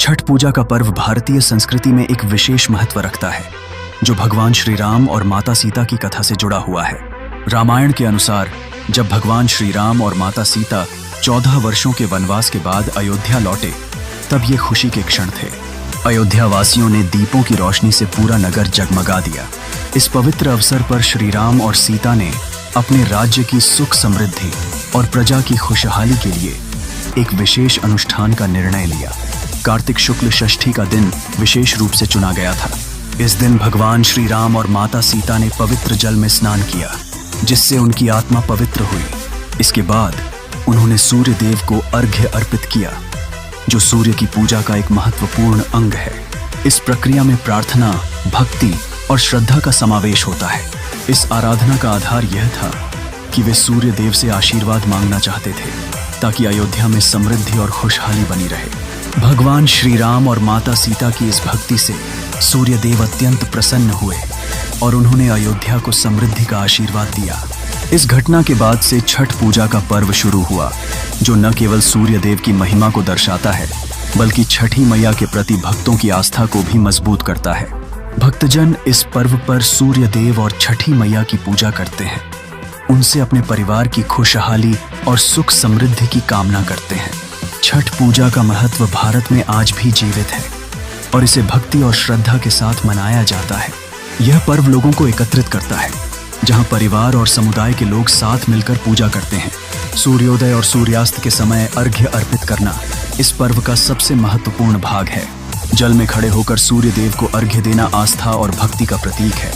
छठ पूजा का पर्व भारतीय संस्कृति में एक विशेष महत्व रखता है, जो भगवान श्री राम और माता सीता की कथा से जुड़ा हुआ है। रामायण के अनुसार जब भगवान श्री राम और माता सीता 14 वर्षों के वनवास के बाद अयोध्या लौटे, तब ये खुशी के क्षण थे। अयोध्या वासियों ने दीपों की रोशनी से पूरा नगर जगमगा दिया। इस पवित्र अवसर पर श्री राम और सीता ने अपने राज्य की सुख समृद्धि और प्रजा की खुशहाली के लिए एक विशेष अनुष्ठान का निर्णय लिया। कार्तिक शुक्ल षष्ठी का दिन विशेष रूप से चुना गया था। इस दिन भगवान श्री राम और माता सीता ने पवित्र जल में स्नान किया, जिससे उनकी आत्मा पवित्र हुई। इसके बाद उन्होंने सूर्य देव को अर्घ्य अर्पित किया, जो सूर्य की पूजा का एक महत्वपूर्ण अंग है। इस प्रक्रिया में प्रार्थना, भक्ति और श्रद्धा का समावेश होता है। इस आराधना का आधार यह था कि वे सूर्य देव से आशीर्वाद मांगना चाहते थे, ताकि अयोध्या में समृद्धि और खुशहाली बनी रहे। भगवान श्री राम और माता सीता की इस भक्ति से सूर्य देव अत्यंत प्रसन्न हुए और उन्होंने अयोध्या को समृद्धि का आशीर्वाद दिया। इस घटना के बाद से छठ पूजा का पर्व शुरू हुआ, जो न केवल सूर्य देव की महिमा को दर्शाता है, बल्कि छठी मैया के प्रति भक्तों की आस्था को भी मजबूत करता है। भक्तजन इस पर्व पर सूर्य देव और छठी मैया की पूजा करते हैं। उनसे अपने परिवार की खुशहाली और सुख समृद्धि की कामना करते हैं। छठ पूजा का महत्व भारत में आज भी जीवित है और इसे भक्ति और श्रद्धा के साथ मनाया जाता है। यह पर्व लोगों को एकत्रित करता है, जहां परिवार और समुदाय के लोग साथ मिलकर पूजा करते हैं। सूर्योदय और सूर्यास्त के समय अर्घ्य अर्पित करना इस पर्व का सबसे महत्वपूर्ण भाग है। जल में खड़े होकर सूर्य देव को अर्घ्य देना आस्था और भक्ति का प्रतीक है,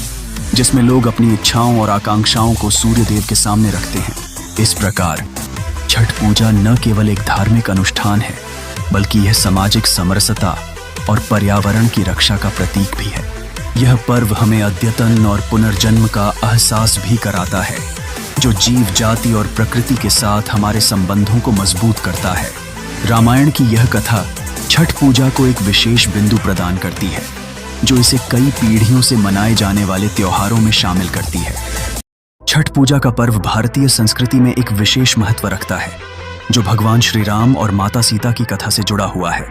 जिसमें लोग अपनी इच्छाओं और आकांक्षाओं को सूर्य देव के सामने रखते हैं। इस प्रकार छठ पूजा न केवल एक धार्मिक अनुष्ठान है, बल्कि यह सामाजिक समरसता और पर्यावरण की रक्षा का प्रतीक भी है। यह पर्व हमें अद्यतन और पुनर्जन्म का एहसास भी कराता है, जो जीव जाति और प्रकृति के साथ हमारे संबंधों को मजबूत करता है। रामायण की यह कथा छठ पूजा को एक विशेष बिंदु प्रदान करती है, जो इसे कई पीढ़ियों से मनाए जाने वाले त्योहारों में शामिल करती है। छठ पूजा का पर्व भारतीय संस्कृति में एक विशेष महत्व रखता है, जो भगवान श्री राम और माता सीता की कथा से जुड़ा हुआ है।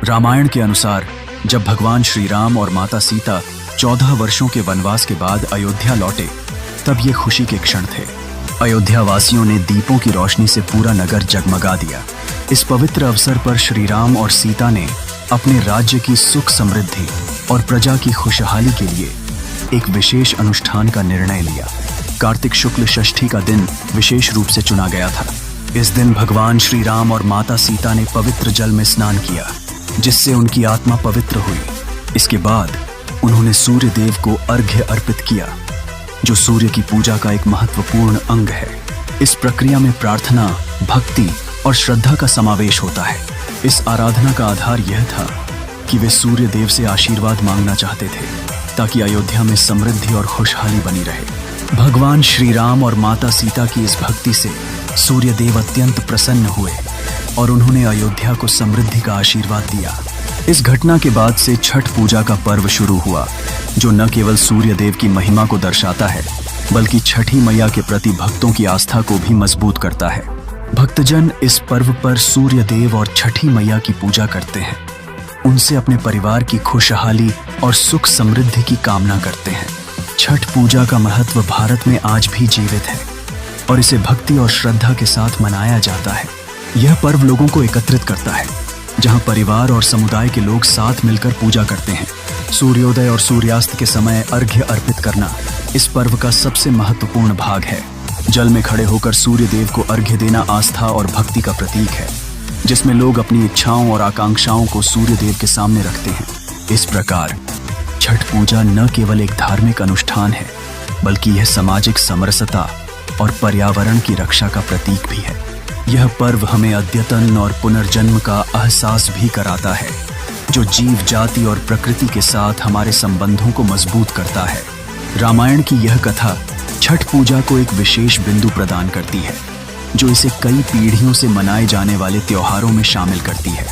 रामायण के अनुसार जब भगवान श्री राम और माता सीता 14 वर्षों के वनवास के बाद अयोध्या लौटे, तब ये खुशी के क्षण थे। अयोध्या वासियों ने दीपों की रोशनी से पूरा नगर जगमगा दिया। इस पवित्र अवसर पर श्री राम और सीता ने अपने राज्य की सुख समृद्धि और प्रजा की खुशहाली के लिए एक विशेष अनुष्ठान का निर्णय लिया। कार्तिक शुक्ल षष्ठी का दिन विशेष रूप से चुना गया था। इस दिन भगवान श्री राम और माता सीता ने पवित्र जल में स्नान किया, जिससे उनकी आत्मा पवित्र हुई। इसके बाद उन्होंने सूर्य देव को अर्घ्य अर्पित किया, जो सूर्य की पूजा का एक महत्वपूर्ण अंग है। इस प्रक्रिया में प्रार्थना, भक्ति और श्रद्धा का समावेश होता है। इस आराधना का आधार यह था कि वे सूर्य देव से आशीर्वाद मांगना चाहते थे, ताकि अयोध्या में समृद्धि और खुशहाली बनी रहे। भगवान श्री राम और माता सीता की इस भक्ति से सूर्य देव अत्यंत प्रसन्न हुए और उन्होंने अयोध्या को समृद्धि का आशीर्वाद दिया। इस घटना के बाद से छठ पूजा का पर्व शुरू हुआ, जो न केवल सूर्य देव की महिमा को दर्शाता है, बल्कि छठी मैया के प्रति भक्तों की आस्था को भी मजबूत करता है। भक्तजन इस पर्व पर सूर्य देव और छठी मैया की पूजा करते हैं। उनसे अपने परिवार की खुशहाली और सुख समृद्धि की कामना करते हैं। छठ पूजा का महत्व भारत में आज भी जीवित है और इसे भक्ति और श्रद्धा के साथ मनाया जाता है। यह पर्व लोगों को एकत्रित करता है, जहां परिवार और समुदाय के लोग साथ मिलकर पूजा करते हैं। सूर्योदय और सूर्यास्त के समय अर्घ्य अर्पित करना इस पर्व का सबसे महत्वपूर्ण भाग है। जल में खड़े होकर सूर्य देव को अर्घ्य देना आस्था और भक्ति का प्रतीक है, जिसमें लोग अपनी इच्छाओं और आकांक्षाओं को सूर्य देव के सामने रखते हैं। इस प्रकार छठ पूजा न केवल एक धार्मिक अनुष्ठान है, बल्कि यह सामाजिक समरसता और पर्यावरण की रक्षा का प्रतीक भी है। यह पर्व हमें अद्यतन और पुनर्जन्म का एहसास भी कराता है, जो जीव जाति और प्रकृति के साथ हमारे संबंधों को मजबूत करता है। रामायण की यह कथा छठ पूजा को एक विशेष बिंदु प्रदान करती है, जो इसे कई पीढ़ियों से मनाए जाने वाले त्योहारों में शामिल करती है।